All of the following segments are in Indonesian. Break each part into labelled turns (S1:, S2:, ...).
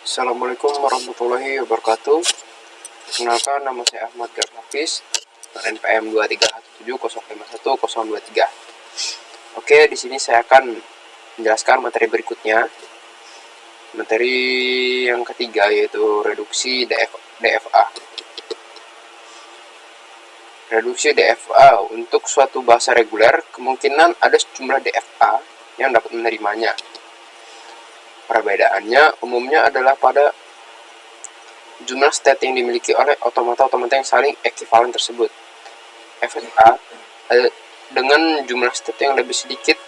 S1: Assalamualaikum warahmatullahi wabarakatuh. Perkenalkan, nama saya Ahmad Hafiz, NPM 23170510023. Oke, di sini saya akan menjelaskan materi berikutnya. Materi yang ketiga yaitu reduksi DFA. Reduksi DFA untuk suatu bahasa reguler, kemungkinan ada sejumlah DFA yang dapat menerimanya. Perbedaannya umumnya adalah pada jumlah state yang dimiliki oleh otomata-otomata yang saling ekivalen tersebut. FSA dengan jumlah state yang lebih sedikit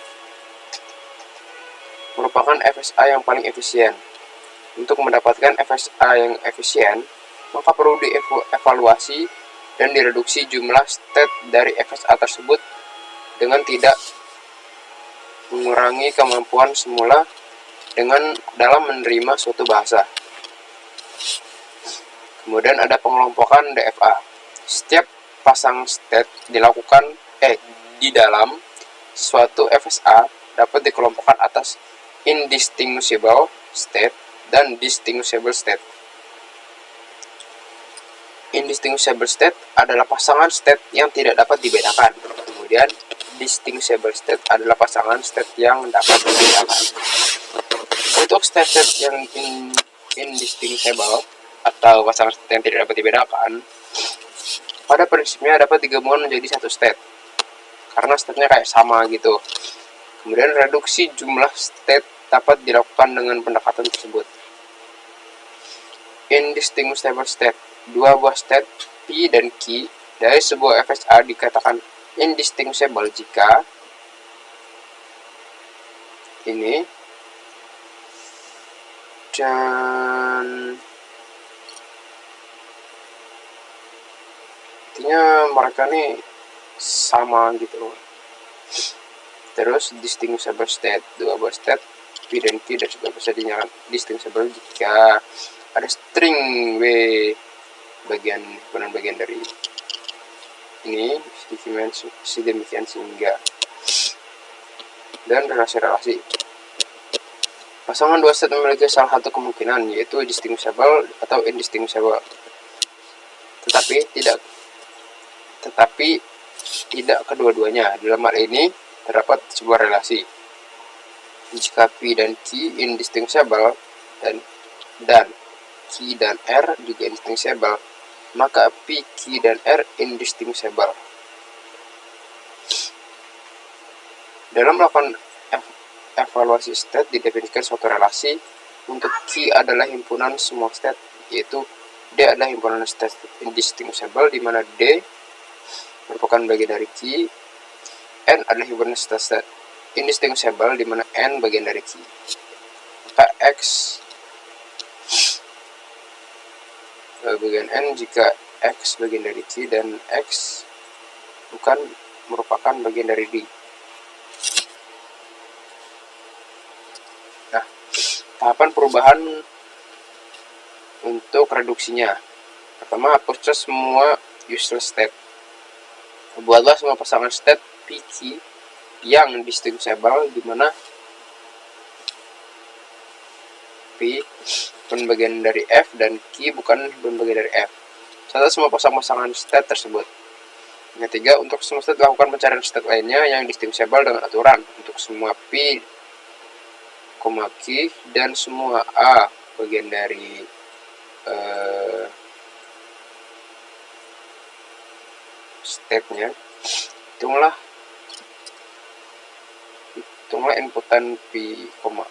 S1: merupakan FSA yang paling efisien. Untuk mendapatkan FSA yang efisien, maka perlu dievaluasi dan direduksi jumlah state dari FSA tersebut dengan tidak mengurangi kemampuan semula dalam menerima suatu bahasa. Kemudian ada pengelompokan DFA. Setiap pasang state dilakukan di dalam suatu FSA dapat dikelompokkan atas indistinguishable state dan distinguishable state. Indistinguishable state adalah pasangan state yang tidak dapat dibedakan. Kemudian distinguishable state adalah pasangan state yang dapat dibedakan. Untuk state yang indistinguishable atau pasangan state yang tidak dapat dibedakan, pada prinsipnya dapat digabungkan menjadi satu state karena state-nya kayak sama gitu. Kemudian reduksi jumlah state dapat dilakukan dengan pendekatan tersebut. Indistinguishable state, dua buah state P dan Q dari sebuah FSA dikatakan indistinguishable jika ini dan intinya mereka nih sama gitu. Terus distinguishable state, dua buah state P dan Q dan sebuah bisa dinyatakan distinguishable jika ada string W bagian dari ini sedemikian sehingga, dan relasi-relasi. Pasangan dua state memiliki salah satu kemungkinan, yaitu distinguishable atau indistinguishable. Tetapi tidak kedua-duanya. Dalam hal ini terdapat sebuah relasi. Jika P dan Q indistinguishable dan Q dan R juga indistinguishable, maka P, Q, dan R indistinguishable. Dalam melakukan evaluasi state didefinisikan suatu relasi. Untuk Q adalah himpunan semua state, yaitu D adalah himpunan state indistinguishable, di mana D merupakan bagian dari Q. N adalah himpunan state indistinguishable, di mana N bagian dari Q. Maka X bagian N jika X bagian dari Q dan X bukan merupakan bagian dari D. Nah, tahapan perubahan untuk reduksinya. Pertama, hapuskan semua useless state. Buatlah semua pasangan state PQ yang distinguishable, di mana P bukan bagian dari F dan Q bukan bagian dari F. Catat semua pasangan state tersebut. Yang ketiga, untuk semua state lakukan pencarian state lainnya yang distinguishable dengan aturan. Untuk semua P, Q dan semua A bagian dari state-nya, hitunglah inputan P,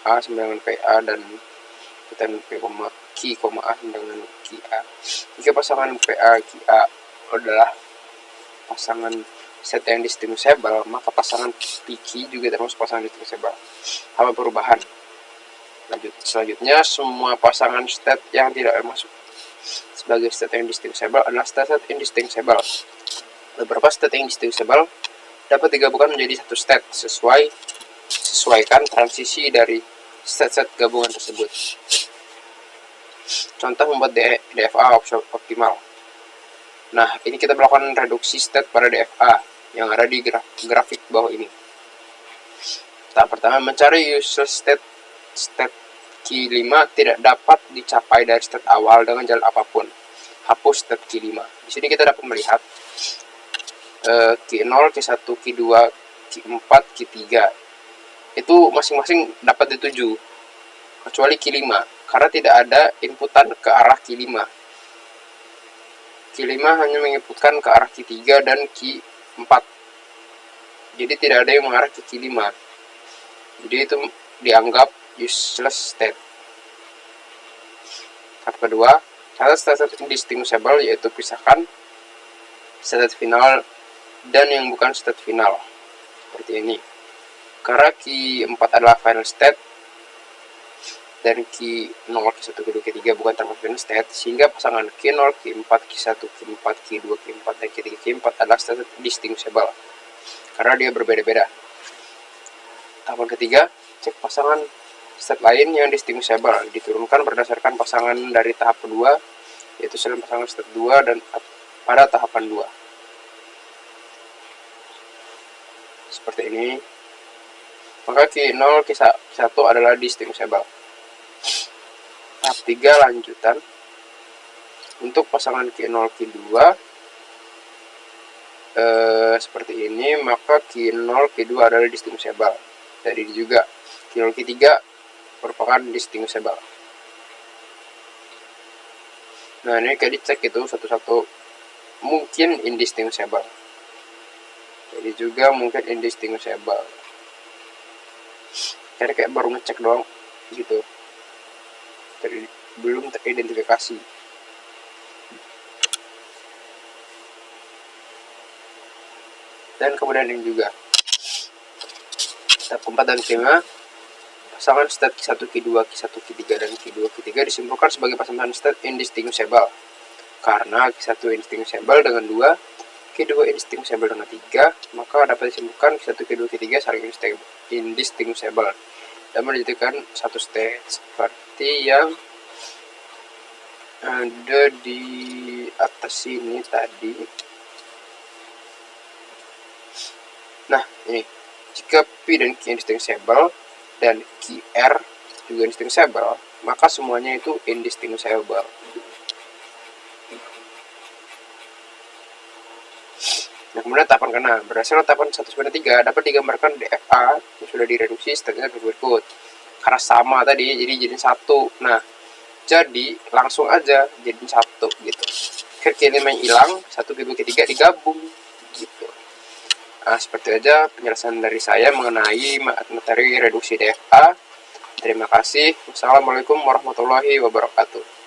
S1: A sama dengan PA dan inputan P, Q, A sama dengan QA. Jika pasangan PA, QA adalah pasangan state yang distinguishable, maka pasangan PQ juga termasuk pasangan distinguishable. Hal perubahan. Selanjutnya, semua pasangan state yang tidak masuk sebagai state yang distinguishable adalah state indistinguishable. Beberapa state yang distinguishable dapat digabungkan menjadi satu state sesuaikan transisi dari state gabungan tersebut. Contoh membuat DFA optimal. Nah, ini kita melakukan reduksi state pada DFA yang ada di grafik bawah ini. Tahap pertama, mencari useless state Q Q5 tidak dapat dicapai dari state awal dengan jalan apapun. Hapus state Q5. Di sini kita dapat melihat Q0, Q1, Q2, Q4, Q3 itu masing-masing dapat dituju, kecuali Q5 karena tidak ada inputan ke arah Q5. Q5 hanya menginputkan ke arah Q3 dan Q4, jadi tidak ada yang mengarah ke Q5, jadi itu dianggap useless state. Tahap kedua, catat state indistinguishable, yaitu pisahkan state final dan yang bukan state final, seperti ini. Karena Q4 adalah final state dan Q0, Q1, Q2, Q3 bukan termasuk final state, sehingga pasangan Q0, Q4, Q1, Q4, Q2, Q4, dan Q3, Q4 adalah state distinguishable karena dia berbeda-beda. Tahapan ketiga, cek pasangan state lain yang distinguishable, diturunkan berdasarkan pasangan dari tahap kedua, yaitu selain pasangan state 2 dan pada tahapan 2. Seperti ini. Maka Q0, Q1 adalah distinguishable. Tahap 3 lanjutan. Untuk pasangan Q0, Q2 seperti ini, maka Q0, Q2 adalah distinguishable. Jadi juga Q0, Q3 merupakan distinguishable. Nah, ini kayak dicek itu satu-satu, mungkin indistinguishable. Jadi juga mungkin indistinguishable. Jadi kayak baru ngecek doang gitu. Jadi belum teridentifikasi. Dan kemudian ini juga tahap keempat dan kelima, pasangan state Q1, Q2, Q1, Q3 dan Q2, Q3 disimpulkan sebagai pasangan state indistinguishable karena Q1 indistinguishable dengan 2, Q2 indistinguishable dengan 3, maka dapat disimpulkan Q1, Q2, Q3 saling indistinguishable dan menjadikan satu state seperti yang ada di atas ini tadi. Nah, ini jika P dan Q indistinguishable dan QR juga indistinguishable, maka semuanya itu indistinguishable. Nah, kemudian tahapan ke-6, berdasarkan tahapan 1/3 dapat digambarkan DFA yang sudah direduksi setelahnya berikut. Karena sama tadi, jadi satu. Nah, jadi langsung aja jadi satu gitu. Q5 yang hilang, 1, Q2, Q3 digabung gitu. Nah, seperti aja penjelasan dari saya mengenai materi reduksi DFA. Terima kasih. Wassalamualaikum warahmatullahi wabarakatuh.